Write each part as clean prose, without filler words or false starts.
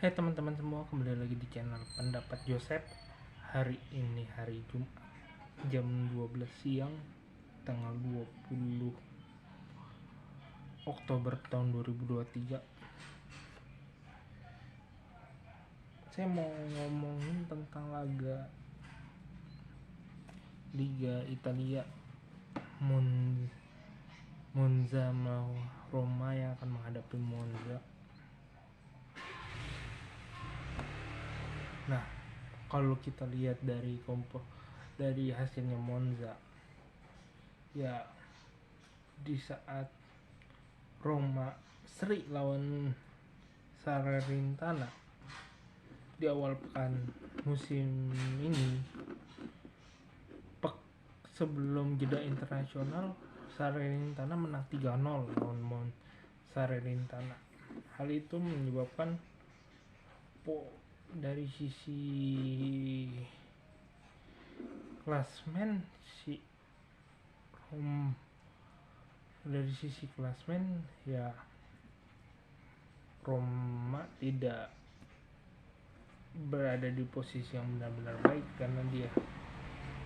Hai teman-teman semua, kembali lagi di channel Pendapat Joseph. Hari ini hari Jumat jam 12 siang tanggal 20 Oktober tahun 2023. Saya mau ngomongin tentang Liga Italia. Monza melawan Roma yang akan menghadapi Monza. Nah, kalau kita lihat dari hasilnya Monza, ya di saat Roma seri lawan Salernitana di awal pekan musim ini, sebelum jeda internasional, Salernitana menang 3-0 lawan Salernitana. Hal itu menyebabkan dari sisi klasmen ya Roma tidak berada di posisi yang benar-benar baik karena dia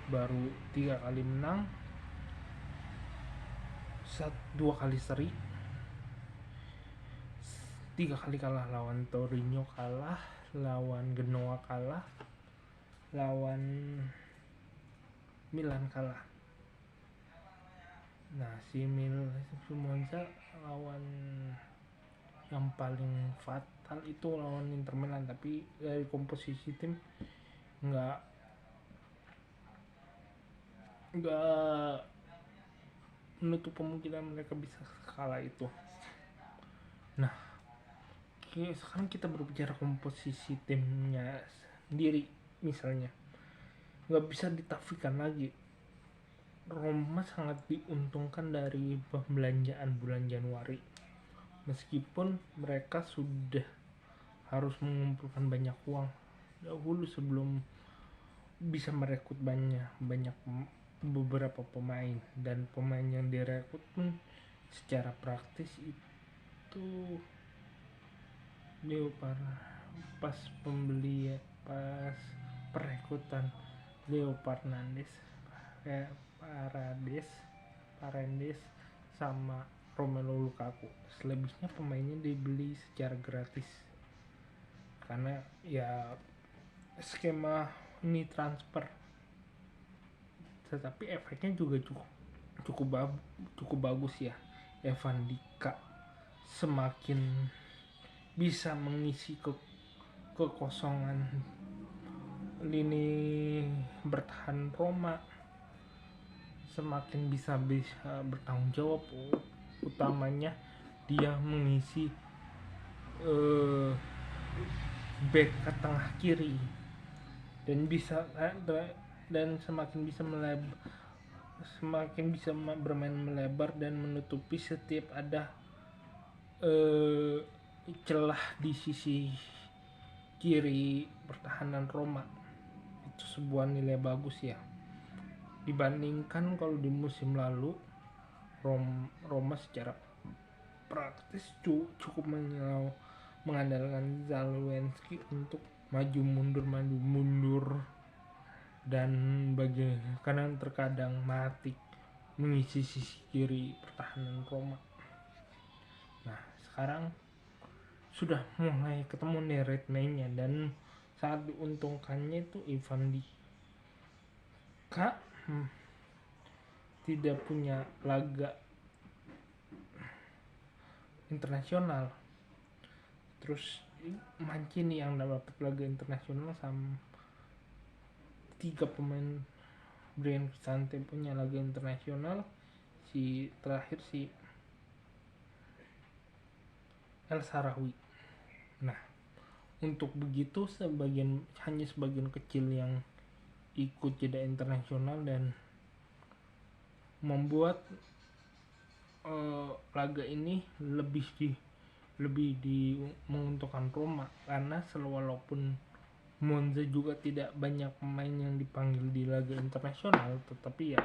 baru 3 kali menang, 2 kali seri, 3 kali kalah lawan Torino, kalah lawan Genoa, kalah lawan Milan, kalah. Nah, si Monza lawan yang paling fatal itu lawan Inter Milan, tapi dari komposisi tim nggak menutup kemungkinan mereka bisa kalah itu. Nah, sekarang kita berbicara komposisi timnya sendiri. Misalnya nggak bisa ditafikan lagi, Roma sangat diuntungkan dari pembelanjaan bulan Januari, meskipun mereka sudah harus mengumpulkan banyak uang dahulu sebelum bisa merekrut banyak beberapa pemain, dan pemain yang direkrut pun secara praktis itu pas perekrutan Leo Paredes sama Romelu Lukaku. Selebihnya pemainnya dibeli secara gratis karena ya skema ini transfer. Tetapi efeknya juga cukup bagus ya. Evan Dika semakin bisa mengisi kekosongan lini bertahan Roma, semakin bisa bertanggung jawab, utamanya dia mengisi back ke tengah kiri, dan semakin bisa bermain melebar dan menutupi setiap ada celah di sisi kiri pertahanan Roma. Itu sebuah nilai bagus ya, dibandingkan kalau di musim lalu Roma secara praktis cukup mengandalkan Zalewski untuk maju mundur dan karena terkadang Matic mengisi sisi kiri pertahanan Roma. Nah, sekarang sudah mulai ketemu nih ritmenya, dan saat diuntungkannya itu Ivan Dika tidak punya laga internasional, terus Mancini yang dapat laga internasional, sama 3 pemain Brian Cristante punya laga internasional, terakhir si El Shaarawy. Nah, untuk begitu hanya sebagian kecil yang ikut jeda internasional dan membuat laga ini lebih menguntungkan Roma, karena walaupun Monza juga tidak banyak pemain yang dipanggil di laga internasional, tetapi ya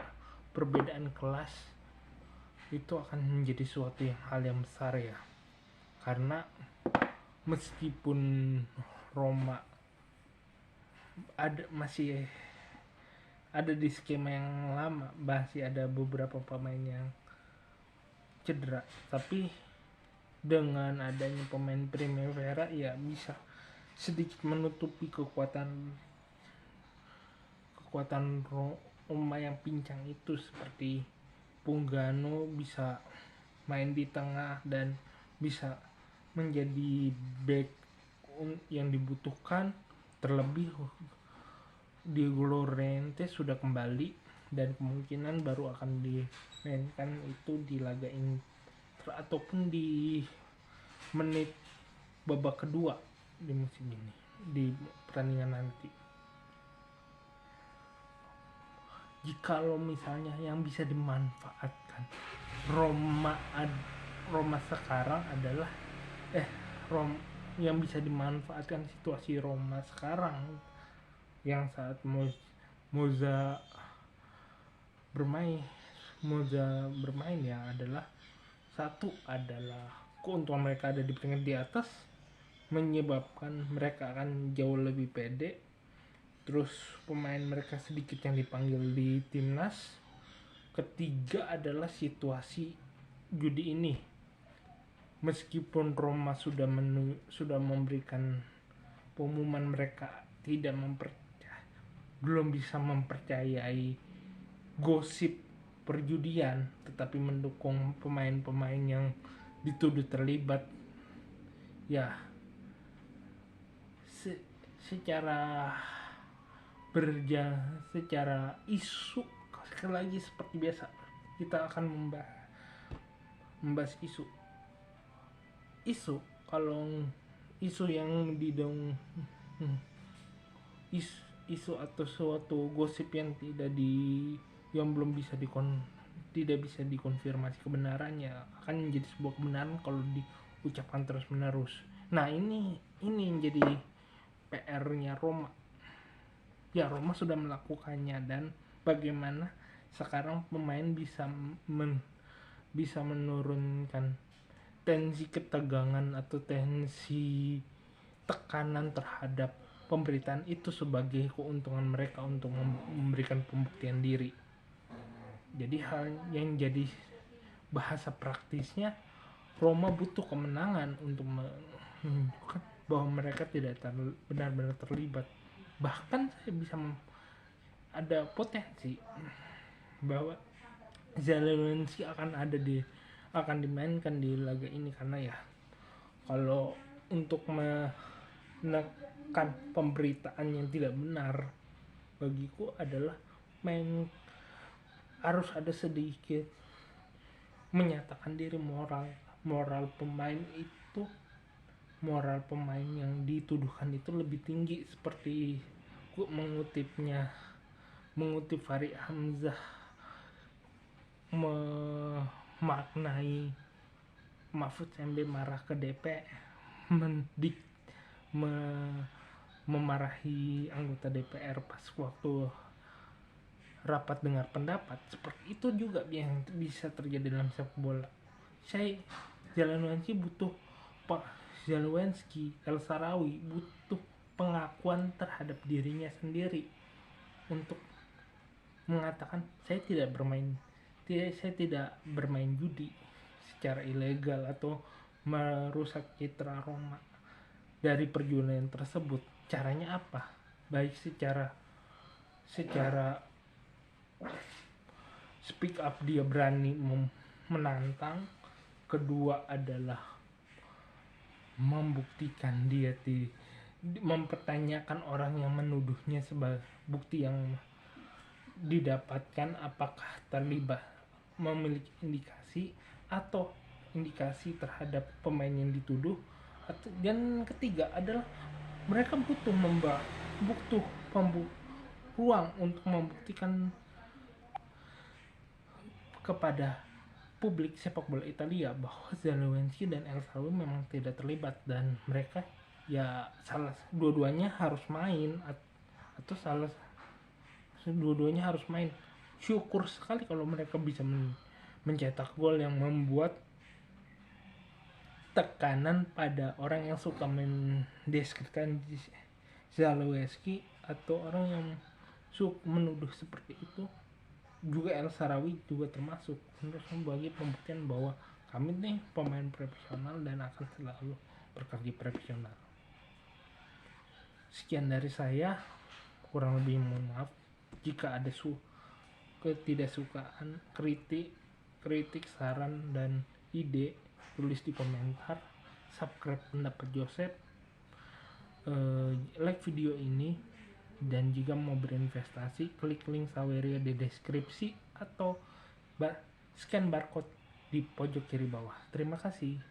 perbedaan kelas itu akan menjadi suatu hal yang besar ya, karena meskipun Roma masih ada di skema yang lama, masih ada beberapa pemain yang cedera, tapi dengan adanya pemain Primavera ya bisa sedikit menutupi kekuatan Roma yang pincang itu, seperti Pugano bisa main di tengah dan bisa menjadi back yang dibutuhkan. Terlebih Diego Llorente sudah kembali dan kemungkinan baru akan dimainkan itu di laga Inter ataupun di menit babak kedua di musim ini, di pertandingan nanti. Jikalau misalnya yang bisa dimanfaatkan Roma sekarang adalah yang bisa dimanfaatkan situasi Roma sekarang yang saat Moza bermain ya adalah, satu adalah keuntungan mereka ada di peringkat di atas, menyebabkan mereka akan jauh lebih pede. Terus pemain mereka sedikit yang dipanggil di timnas. Ketiga adalah situasi judi ini. Meskipun Roma sudah memberikan pengumuman mereka belum bisa mempercayai gosip perjudian, tetapi mendukung pemain-pemain yang dituduh terlibat. Ya, secara isu, sekali lagi seperti biasa kita akan membahas isu. Kalau isu yang isu atau suatu gosip yang belum bisa tidak bisa dikonfirmasi kebenarannya akan menjadi sebuah kebenaran kalau diucapkan terus menerus. Nah, ini yang jadi PR-nya Roma. Ya, Roma sudah melakukannya, dan bagaimana sekarang pemain bisa menurunkan tensi ketegangan atau tensi tekanan terhadap pemberitaan itu sebagai keuntungan mereka untuk memberikan pembuktian diri. Jadi hal yang jadi bahasa praktisnya, Roma butuh kemenangan untuk menunjukkan bahwa mereka tidak benar-benar terlibat. Bahkan saya bisa ada potensi bahwa Zelensky akan dimainkan di laga ini, karena ya kalau untuk menekan pemberitaan yang tidak benar, bagiku adalah harus ada sedikit menyatakan diri moral pemain yang dituduhkan itu lebih tinggi, seperti mengutip Fahri Hamzah memaknai Mahfud MD marah ke DPR, memarahi anggota DPR pas waktu rapat dengar pendapat. Seperti itu juga yang bisa terjadi dalam sepak bola. Zelensky El Shaarawy butuh pengakuan terhadap dirinya sendiri untuk mengatakan saya tidak bermain judi secara ilegal atau merusak citra Roma. Dari perjuangan tersebut, caranya apa? Baik secara speak up, dia berani menantang. Kedua adalah membuktikan, dia mempertanyakan orang yang menuduhnya sebagai bukti yang didapatkan apakah terlibat, memiliki indikasi terhadap pemain yang dituduh. Dan ketiga adalah mereka butuh ruang untuk membuktikan kepada publik sepak bola Italia bahwa Zelensky dan El Shaarawy memang tidak terlibat, dan mereka ya dua-duanya harus main. Syukur sekali kalau mereka bisa mencetak gol yang membuat tekanan pada orang yang suka mendeskripsikan Zalewski atau orang yang suka menuduh seperti itu. Juga El Sarawi juga termasuk untuk sebagai pembuktian bahwa kami nih pemain profesional dan akan selalu bekerja profesional. Sekian dari saya, kurang lebih mohon maaf jika ada ketidaksukaan, kritik, saran dan ide, tulis di komentar. Subscribe pendapat Joseph, like video ini, dan jika mau berinvestasi klik link Saweria di deskripsi atau scan barcode di pojok kiri bawah. Terima kasih.